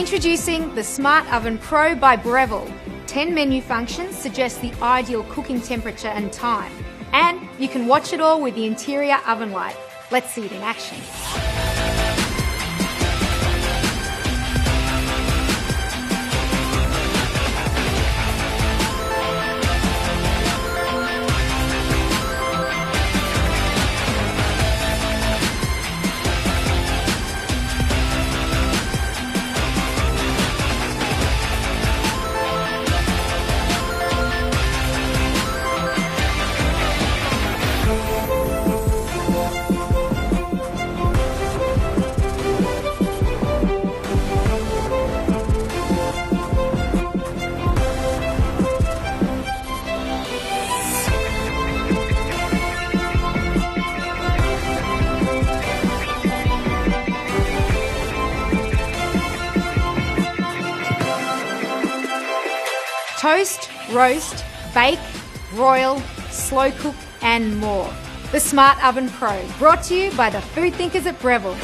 Introducing the Smart Oven Pro by Breville. 10 menu functions suggest the ideal cooking temperature and time. And you can watch it all with the interior oven light. Let's see it in action. Toast, roast, bake, broil, slow cook and more. The Smart Oven Pro, brought to you by the food thinkers at Breville.